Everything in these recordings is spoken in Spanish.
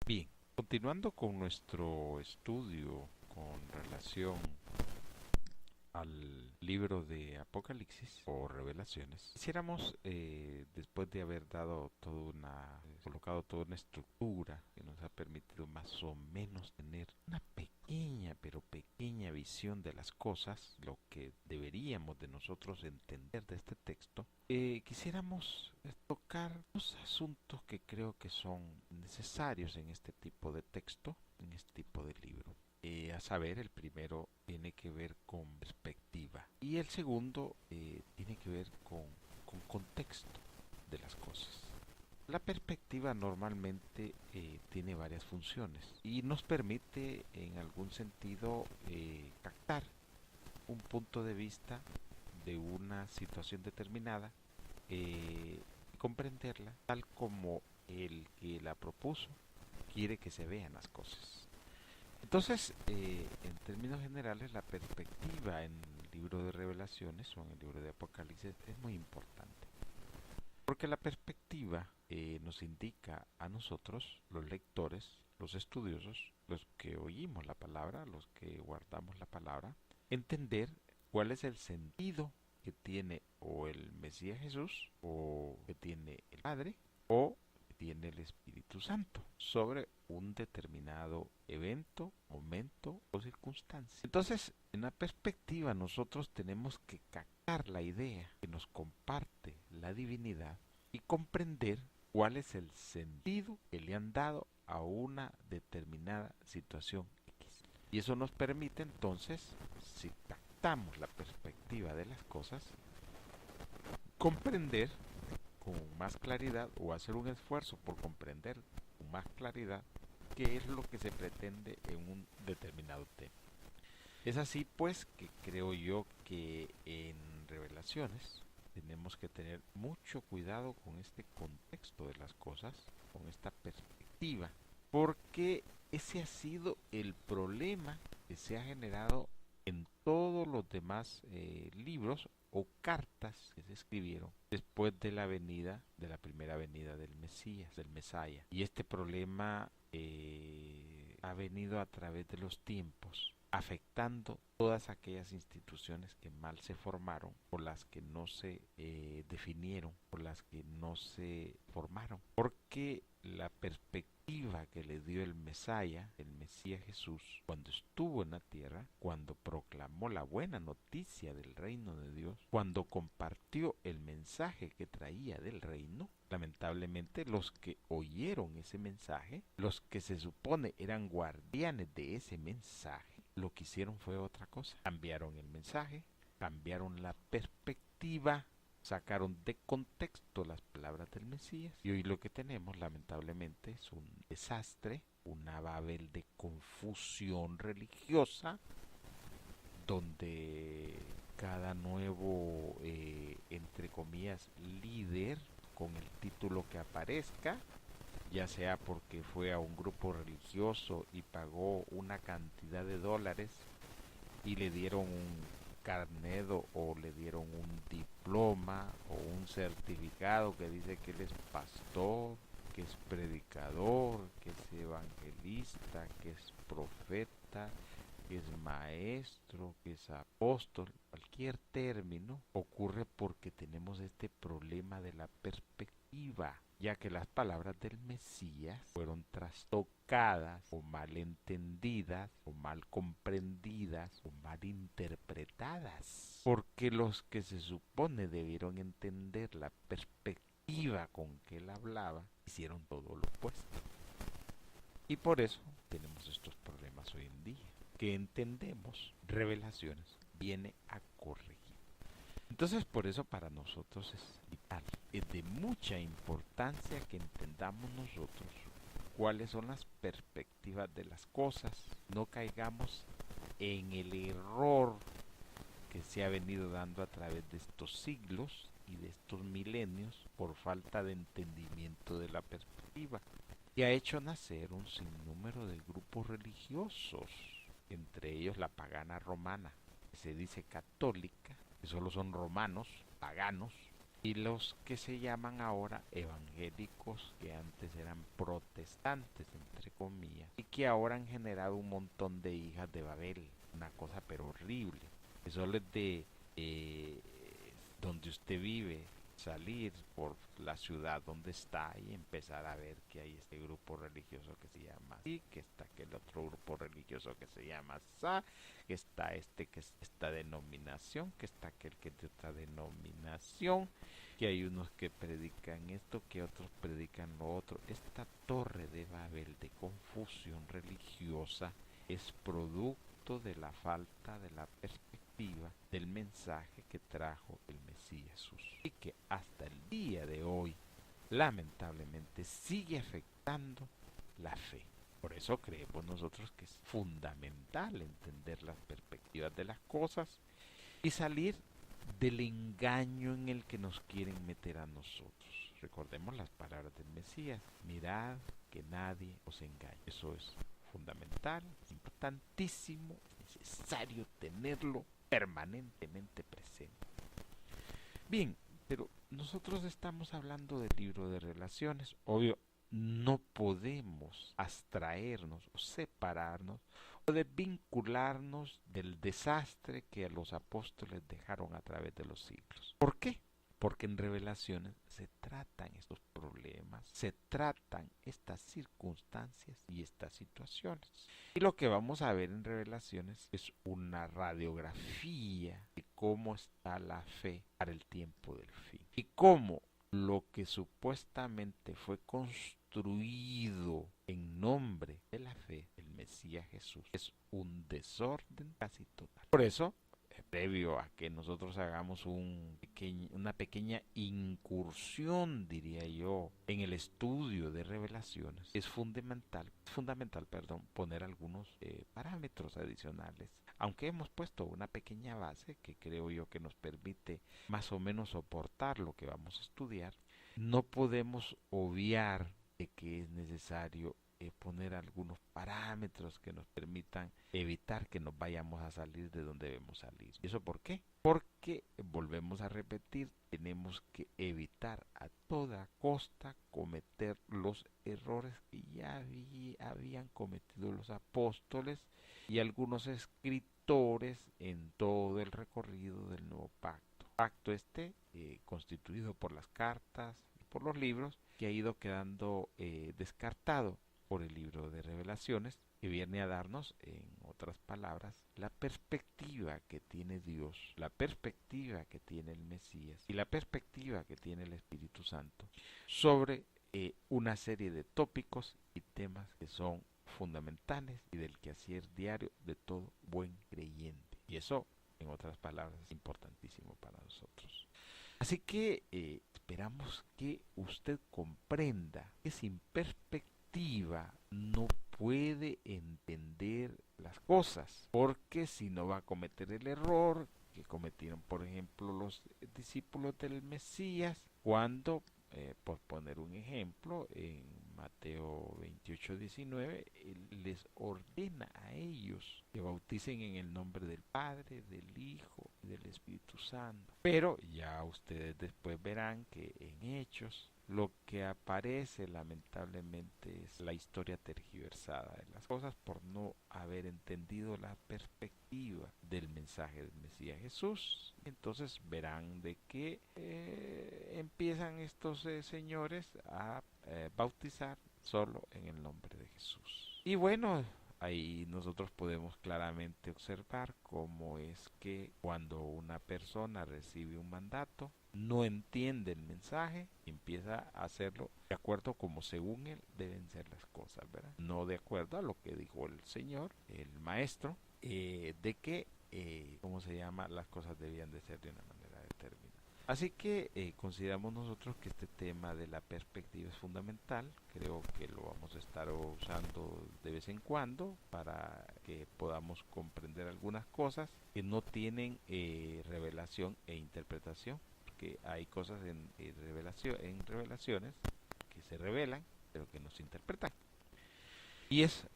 Bien, continuando con nuestro estudio con relación al libro de Apocalipsis o Revelaciones, quisiéramos, después de haber dado colocado toda una estructura que nos ha permitido más o menos tener una pequeña, pero pequeña visión de las cosas, lo que deberíamos de nosotros entender de este texto, quisiéramos tocar dos asuntos que creo que son necesarios en este tipo de texto, en este tipo de libro. A saber, el primero tiene que ver con perspectiva y el segundo tiene que ver con contexto de las cosas. La perspectiva normalmente tiene varias funciones y nos permite en algún sentido captar un punto de vista de una situación determinada y comprenderla tal como el que la propuso quiere que se vean las cosas. Entonces, en términos generales, la perspectiva en el libro de Revelaciones o en el libro de Apocalipsis es muy importante. Porque la perspectiva nos indica a nosotros, los lectores, los estudiosos, los que oímos la palabra, los que guardamos la palabra, entender cuál es el sentido que tiene o el Mesías Jesús, o que tiene el Padre, o que tiene el Espíritu Santo sobre un determinado evento, momento o circunstancia. Entonces, en la perspectiva nosotros tenemos que captar la idea que nos comparte la divinidad y comprender cuál es el sentido que le han dado a una determinada situación X. Y eso nos permite entonces, si captamos la perspectiva de las cosas, comprender con más claridad o hacer un esfuerzo por comprender con más claridad qué es lo que se pretende en un determinado tema. Es así pues que creo yo que en revelaciones tenemos que tener mucho cuidado con este contexto de las cosas, con esta perspectiva, porque ese ha sido el problema que se ha generado en todos los demás libros o cartas que se escribieron después de la venida, de la primera venida del Mesías, del Mesaya. Y este problema ha venido a través de los tiempos, afectando todas aquellas instituciones que mal se formaron, por las que no se definieron, por las que no se formaron, porque la perspectiva que le dio el Mesaya, el Mesías Jesús, cuando estuvo en la tierra, cuando proclamó la buena noticia del reino de Dios, cuando compartió el mensaje que traía del reino, lamentablemente los que oyeron ese mensaje, los que se supone eran guardianes de ese mensaje, lo que hicieron fue otra cosa. Cambiaron el mensaje, cambiaron la perspectiva, sacaron de contexto las palabras del Mesías y hoy lo que tenemos lamentablemente es un desastre, una Babel de confusión religiosa donde cada nuevo, entre comillas, líder con el título que aparezca, ya sea porque fue a un grupo religioso y pagó una cantidad de dólares y le dieron un carnet o le dieron un diploma o un certificado que dice que él es pastor, que es predicador, que es evangelista, que es profeta, que es maestro, que es apóstol, cualquier término ocurre porque tenemos este problema de la perspectiva, ya que las palabras del Mesías fueron trastocadas o mal entendidas o mal comprendidas o mal interpretadas, porque los que se supone debieron entender la perspectiva con que él hablaba hicieron todo lo opuesto. Y por eso tenemos estos problemas hoy en día, que entendemos revelaciones, viene a corregir. Entonces por eso para nosotros es vital, es de mucha importancia que entendamos nosotros cuáles son las perspectivas de las cosas, no caigamos en el error que se ha venido dando a través de estos siglos y de estos milenios por falta de entendimiento de la perspectiva, y ha hecho nacer un sinnúmero de grupos religiosos, entre ellos la pagana romana, que se dice católica, que solo son romanos, paganos, y los que se llaman ahora evangélicos, que antes eran protestantes, entre comillas, y que ahora han generado un montón de hijas de Babel, una cosa pero horrible, que solo es de eh, donde usted vive, salir por la ciudad donde está y empezar a ver que hay este grupo religioso que se llama así, que está aquel otro grupo religioso que se llama así, que está este que es esta denominación, que está aquel que es de otra denominación, que hay unos que predican esto, que otros predican lo otro. Esta torre de Babel de confusión religiosa es producto de la falta de la perspectiva del mensaje que trajo el Mesías Jesús, y que hasta el día de hoy lamentablemente sigue afectando la fe. Por eso creemos nosotros que es fundamental entender las perspectivas de las cosas y salir del engaño en el que nos quieren meter a nosotros. Recordemos las palabras del Mesías: mirad que nadie os engañe. Eso es fundamental, es importantísimo, es necesario tenerlo permanentemente presente. Bien, pero nosotros estamos hablando del libro de relaciones. Obvio, no podemos abstraernos o separarnos o desvincularnos del desastre que los apóstoles dejaron a través de los siglos. ¿Por qué? Porque en Revelaciones se tratan estos problemas, se tratan estas circunstancias y estas situaciones. Y lo que vamos a ver en Revelaciones es una radiografía de cómo está la fe para el tiempo del fin. Y cómo lo que supuestamente fue construido en nombre de la fe, el Mesías Jesús, es un desorden casi total. Por eso, previo a que nosotros hagamos una pequeña incursión, diría yo, en el estudio de revelaciones, es fundamental, poner algunos parámetros adicionales. Aunque hemos puesto una pequeña base que creo yo que nos permite más o menos soportar lo que vamos a estudiar, no podemos obviar de que es necesario poner algunos parámetros que nos permitan evitar que nos vayamos a salir de donde debemos salir. ¿Y eso por qué? Porque, volvemos a repetir, tenemos que evitar a toda costa cometer los errores que ya habían cometido los apóstoles y algunos escritores en todo el recorrido del nuevo pacto. Pacto constituido por las cartas y por los libros, que ha ido quedando descartado por el libro de Revelaciones, que viene a darnos, en otras palabras, la perspectiva que tiene Dios, la perspectiva que tiene el Mesías y la perspectiva que tiene el Espíritu Santo sobre una serie de tópicos y temas que son fundamentales y del quehacer diario de todo buen creyente. Y eso, en otras palabras, es importantísimo para nosotros. Así que esperamos que usted comprenda que sin perspectiva no puede entender las cosas, porque si no va a cometer el error que cometieron, por ejemplo, los discípulos del Mesías, cuando, por poner un ejemplo, en Mateo 28:19, Él les ordena a ellos que bauticen en el nombre del Padre, del Hijo y del Espíritu Santo. Pero ya ustedes después verán que en Hechos lo que aparece lamentablemente es la historia tergiversada de las cosas por no haber entendido la perspectiva del mensaje del Mesías Jesús. Entonces verán de que empiezan estos señores a bautizar solo en el nombre de Jesús. Y bueno, ahí nosotros podemos claramente observar cómo es que cuando una persona recibe un mandato, no entiende el mensaje, empieza a hacerlo de acuerdo como según él deben ser las cosas, ¿verdad? No de acuerdo a lo que dijo el Señor, el Maestro, de que, ¿cómo se llama? Las cosas debían de ser de una manera determinada. Así que consideramos nosotros que este tema de la perspectiva es fundamental. Creo que lo vamos a estar usando de vez en cuando para que podamos comprender algunas cosas que no tienen revelación e interpretación. Porque hay cosas en revelaciones que se revelan, pero que no se interpretan. Y es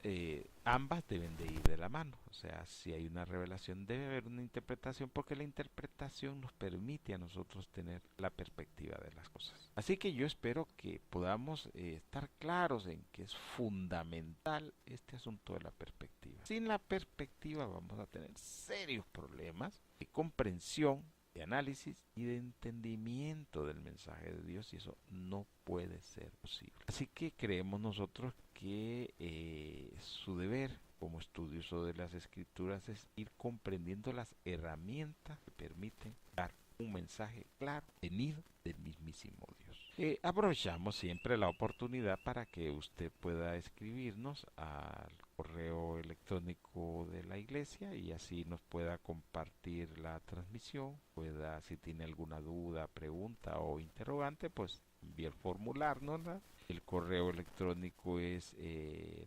ambas deben de ir de la mano. O sea, si hay una revelación, debe haber una interpretación, porque la interpretación nos permite a nosotros tener la perspectiva de las cosas. Así que yo espero que podamos estar claros en que es fundamental este asunto de la perspectiva. Sin la perspectiva vamos a tener serios problemas de comprensión, de análisis y de entendimiento del mensaje de Dios, y eso no puede ser posible. Así que creemos nosotros que su deber como estudioso de las escrituras es ir comprendiendo las herramientas que permiten dar un mensaje claro, venido del mismísimo Dios. Aprovechamos siempre la oportunidad para que usted pueda escribirnos al correo electrónico de la iglesia y así nos pueda compartir la transmisión, pueda, si tiene alguna duda, pregunta o interrogante, pues envíe el formulario, ¿no? El correo electrónico es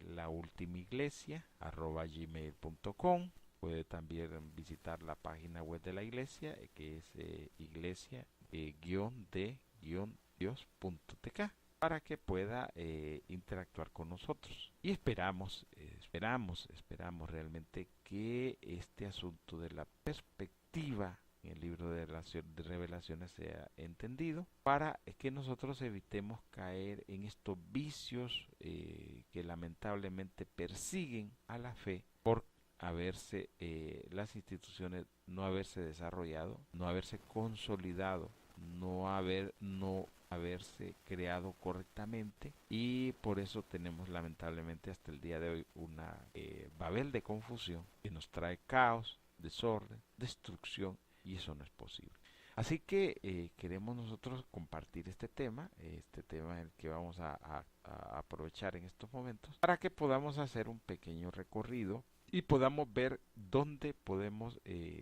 laultimaiglesia@gmail.com. Puede también visitar la página web de la iglesia, que es iglesia-de-dios.tk, para que pueda interactuar con nosotros. Y esperamos realmente que este asunto de la perspectiva en el libro de revelaciones sea entendido, para que nosotros evitemos caer en estos vicios que lamentablemente persiguen a la fe por las instituciones no haberse desarrollado, no haberse consolidado, no haberse creado correctamente, y por eso tenemos lamentablemente hasta el día de hoy una babel de confusión que nos trae caos, desorden, destrucción, y eso no es posible. Así que queremos nosotros compartir este tema en el que vamos a aprovechar en estos momentos, para que podamos hacer un pequeño recorrido y podamos ver dónde podemos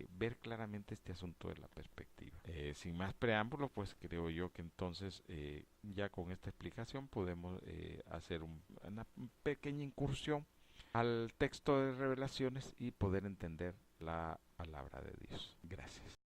ver claramente este asunto de la perspectiva. Sin más preámbulos, pues creo yo que entonces ya con esta explicación podemos hacer una pequeña incursión al texto de Revelaciones y poder entender la palabra de Dios. Gracias.